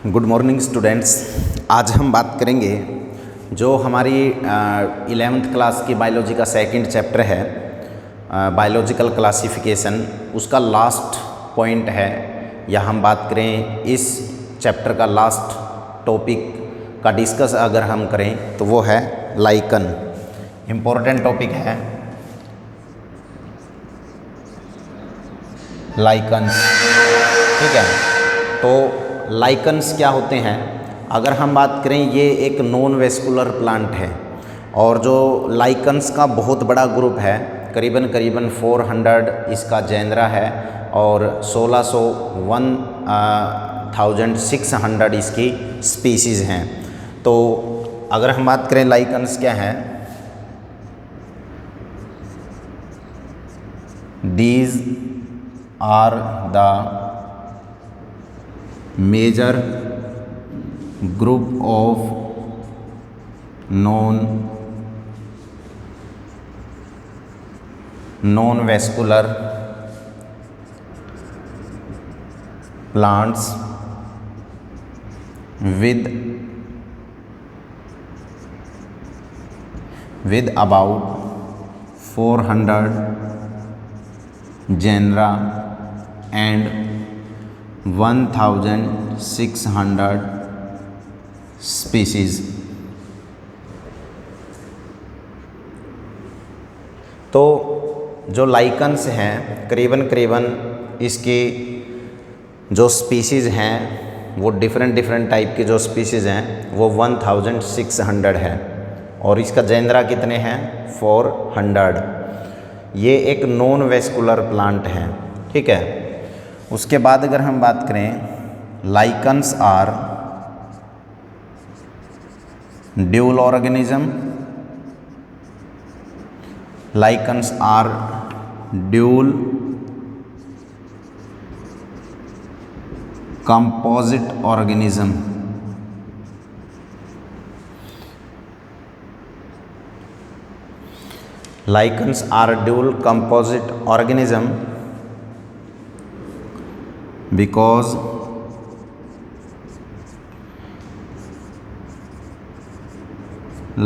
Good morning students. आज हम बात करेंगे जो हमारी 11th क्लास की बायोलॉजी का सेकंड चैप्टर है, बायोलॉजिकल क्लासिफिकेशन, उसका लास्ट पॉइंट है, या हम बात करें इस चैप्टर का लास्ट टॉपिक का डिस्कस अगर हम करें तो वो है लाइकन। इम्पोर्टेंट टॉपिक है लाइकन्स, ठीक है। तो लाइकन्स क्या होते हैं? अगर हम बात करें, ये एक नॉन वेस्कुलर प्लांट है और जो लाइकन्स का बहुत बड़ा ग्रुप है, करीबन 400 इसका जेनरा है और 1600 इसकी स्पीसीज़ हैं। तो अगर हम बात करें लाइकन्स क्या हैं, these are the major group of non-vascular plants with about 400 genera and 1600 species. तो जो लाइकन्स हैं, करीबन इसकी जो स्पीसीज़ हैं वो डिफरेंट टाइप की जो स्पीसीज़ हैं वो 1600 है और इसका जेनरा कितने हैं? 400। ये एक नॉन वेस्कुलर प्लांट है, ठीक है। उसके बाद अगर हम बात करें, lichens are dual organism, lichens are dual composite organism. Lichens are dual composite organism because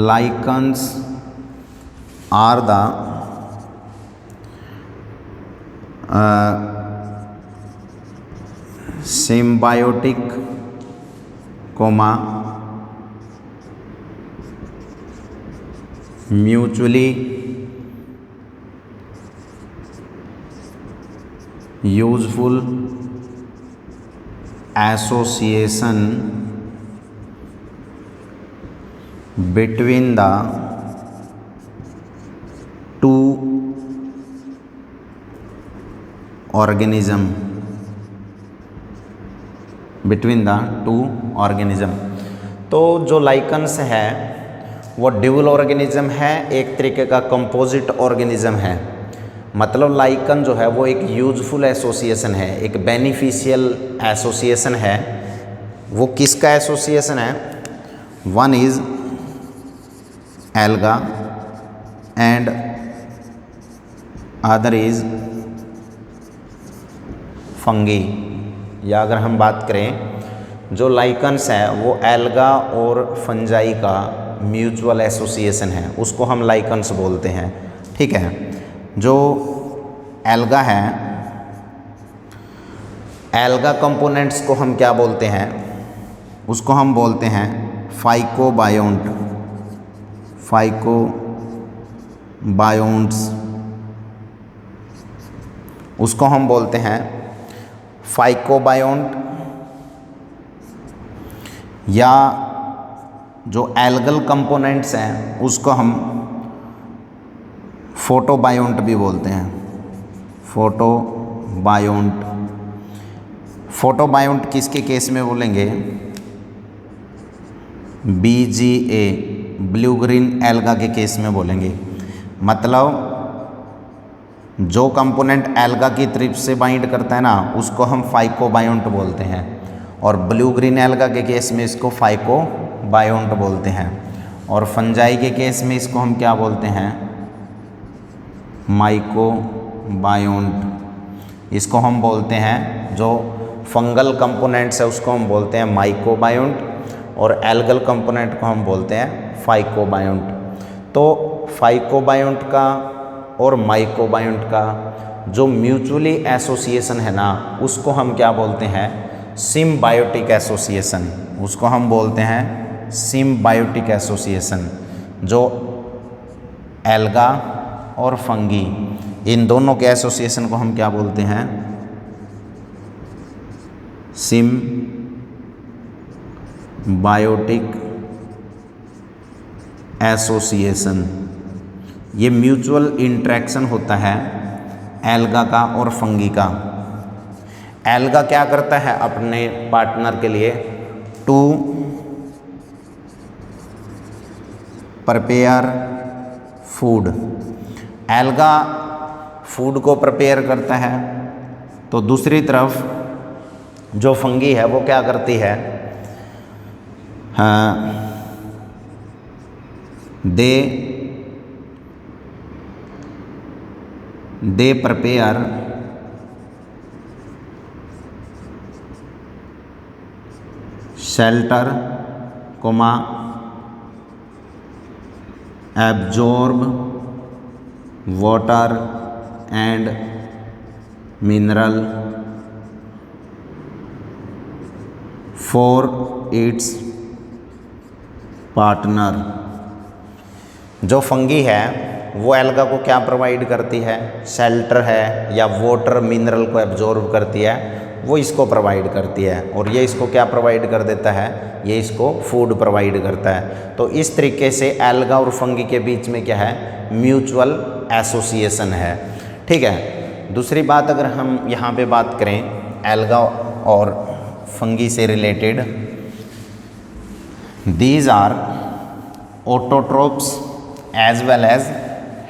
lichens are the symbiotic, mutually useful association between the two organism, तो जो लाइकन्स है वो ड्यूल ऑर्गेनिज्म है, एक तरीके का कंपोजिट ऑर्गेनिज्म है। मतलब लाइकन जो है वो एक यूजफुल एसोसिएशन है, एक बेनिफिशियल एसोसिएशन है। वो किसका एसोसिएशन है? One is alga and other is fungi. या अगर हम बात करें, जो लाइकन्स है वो एल्गा और फंजाई का म्यूचुअल एसोसिएशन है, उसको हम लाइकन्स बोलते हैं, ठीक है। जो एल्गा है, एल्गा कंपोनेंट्स को हम क्या बोलते हैं? उसको हम बोलते हैं फाइकोबायोन्ट्स, उसको हम बोलते हैं फाइकोबायोन्ट, या जो एल्गल कंपोनेंट्स हैं उसको हम फोटोबायोन्ट भी बोलते हैं। फोटोबायोन्ट किसके केस में बोलेंगे? BGA, ब्लू ग्रीन एल्गा के केस में बोलेंगे। मतलब जो कंपोनेंट एल्गा की तरफ से बाइंड करता है ना, उसको हम फाइकोबायोन्ट बोलते हैं, और ब्लू ग्रीन एल्गा के केस में इसको फाइकोबायोन्ट बोलते हैं, और फंजाई के केस में इसको हम क्या बोलते हैं? माइकोबायोन्ट। इसको हम बोलते हैं जो फंगल कंपोनेंट्स है उसको हम बोलते हैं माइकोबायोन्ट और एल्गल कंपोनेंट को हम बोलते हैं फाइकोबायोन्ट। तो फाइकोबायोन्ट का और माइकोबायोन्ट का जो म्यूचुअली एसोसिएशन है ना, उसको हम क्या बोलते हैं, सिम्बायोटिक एसोसिएशन। उसको हम बोलते हैं सिम्बायोटिक एसोसिएशन। जो एल्गा और फंगी इन दोनों के एसोसिएशन को हम क्या बोलते हैं, सिम्बायोटिक एसोसिएशन। ये म्यूचुअल इंटरेक्शन होता है एल्गा का और फंगी का। एल्गा क्या करता है अपने पार्टनर के लिए, to prepare food. Alga food को प्रिपेयर करता है, तो दूसरी तरफ जो फंगी है वो क्या करती है, they prepare shelter comma absorb water and mineral for its partner. जो फंगी है वो एल्गा को क्या प्रोवाइड करती है, शेल्टर है या वाटर मिनरल को एब्जॉर्ब करती है, वो इसको प्रोवाइड करती है। और ये इसको क्या प्रोवाइड कर देता है, ये इसको फूड प्रोवाइड करता है। तो इस तरीके से एल्गा और फंगी के बीच में क्या है, म्यूचुअल एसोसिएशन है। ठीक है। दूसरी बात अगर हम यहाँ पे बात करें एल्गा और फंगी से related, these are autotrophs as well as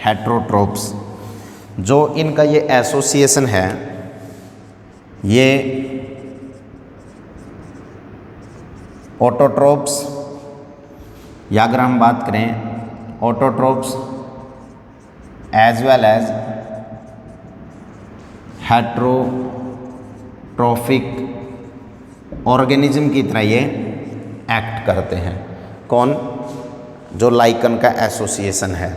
heterotrophs. जो इनका ये एसोसिएशन है, ये ऑटोट्रोप्स, या अगर हम बात करें autotrophs as well as heterotrophic organism की तरह ये एक्ट करते हैं। कौन, जो लाइकन का एसोसिएशन है,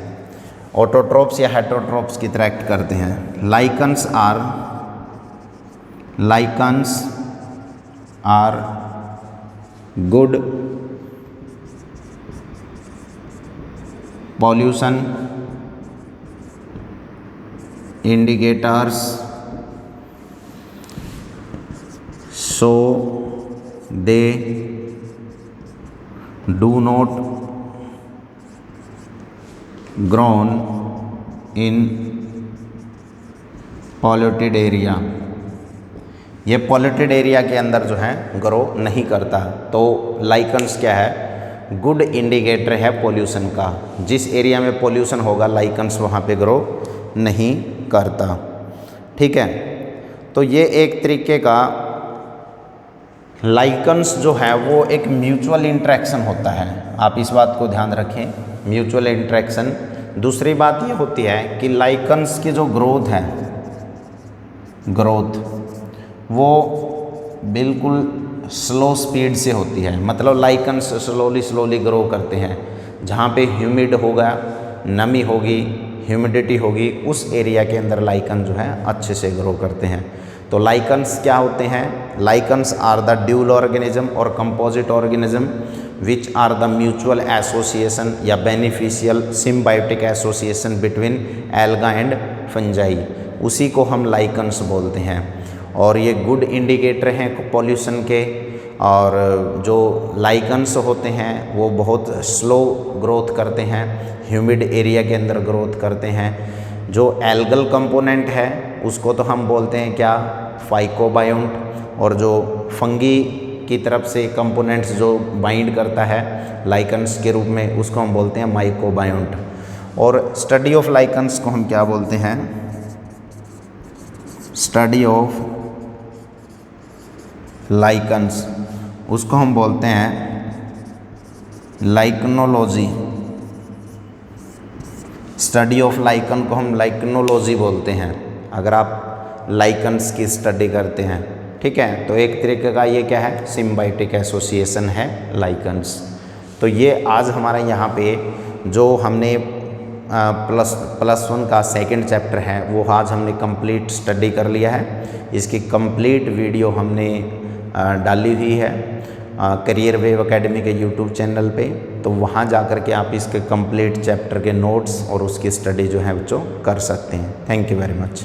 ऑटोट्रोप्स या हेट्रोट्रोप्स की तरह एक्ट करते हैं। Lichens are good pollution indicators, so they do not grow in polluted area। ये पॉल्यूटेड एरिया के अंदर जो है ग्रो नहीं करता। तो लाइकन्स क्या है, गुड इंडिकेटर है पोल्यूशन का। जिस एरिया में पोल्यूशन होगा लाइकन्स वहाँ पे ग्रो नहीं करता। ठीक है। तो ये एक तरीके का लाइकन्स जो है वो एक म्यूचुअल इंटरेक्शन होता है। आप इस बात को ध्यान रखें, म्यूचुअल इंटरेक्शन। दूसरी बात ये होती है कि लाइकन्स की जो ग्रोथ है, ग्रोथ वो बिल्कुल स्लो स्पीड से होती है। मतलब लाइकन्स स्लोली ग्रो करते हैं। जहाँ पे ह्यूमिड होगा, नमी होगी, ह्यूमिडिटी होगी, उस एरिया के अंदर लाइकन जो है अच्छे से ग्रो करते हैं। तो लाइकन्स क्या होते हैं, lichens are the dual organism और composite organism which are the mutual association या beneficial symbiotic association between alga and fungi, उसी को हम लाइकन्स बोलते हैं। और ये गुड इंडिकेटर हैं पॉल्यूशन के। और जो लाइकन्स होते हैं वो बहुत स्लो ग्रोथ करते हैं, ह्यूमिड एरिया के अंदर ग्रोथ करते हैं। जो एल्गल कंपोनेंट है उसको तो हम बोलते हैं क्या, फाइकोबायोन्ट। और जो फंगी की तरफ से कंपोनेंट्स जो बाइंड करता है लाइकन्स के रूप में, उसको हम बोलते हैं माइकोबायोन्ट। और स्टडी ऑफ लाइकन्स को हम क्या बोलते हैं, स्टडी ऑफ लाइकन्स, उसको हम बोलते हैं लाइकनोलॉजी। स्टडी ऑफ लाइकन को हम लाइकनोलॉजी बोलते हैं। अगर आप लाइकन्स की स्टडी करते हैं ठीक है। तो एक तरीके का ये क्या है, सिम्बायोटिक एसोसिएशन है लाइकन्स। तो ये आज हमारा यहाँ पे जो हमने प्लस वन का सेकंड चैप्टर है वो आज हमने कंप्लीट स्टडी कर लिया है। इसकी कंप्लीट वीडियो हमने डाली हुई है करियर वेव एकेडमी के यूट्यूब चैनल पे। तो वहाँ जा कर के आप इसके कंप्लीट चैप्टर के नोट्स और उसकी स्टडी जो है बच्चों कर सकते हैं। Thank you very much.